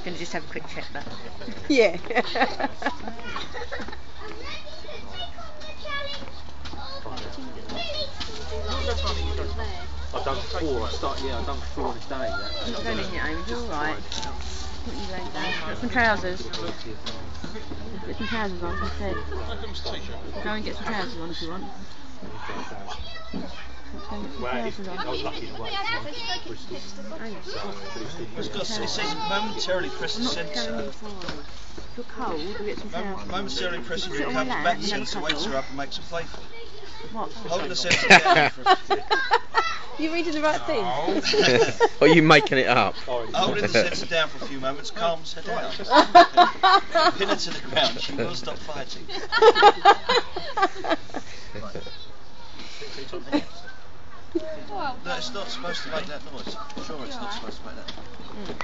Gonna just have a quick check that. Yeah. I've done 4. I've done 4 this day. You're going in your own, you're alright. Put you laid down. Get some trousers. Get some trousers on, instead. Go and get some trousers on if you want. Let's go and get some trousers on. I was lucky to wait. It says momentarily press the sensor. If you're cold, we'll get some trousers. Momentarily pressing your comes back sensor wakes her up and makes her playful. What? Hold the sensor down for a few. You're reading the right thing. Or are you making it up? Holding the sensor down for a few moments calms her down. Pin her to the ground, she will stop fighting. No, it's not supposed to make that noise. I'm sure it's not supposed to make that noise.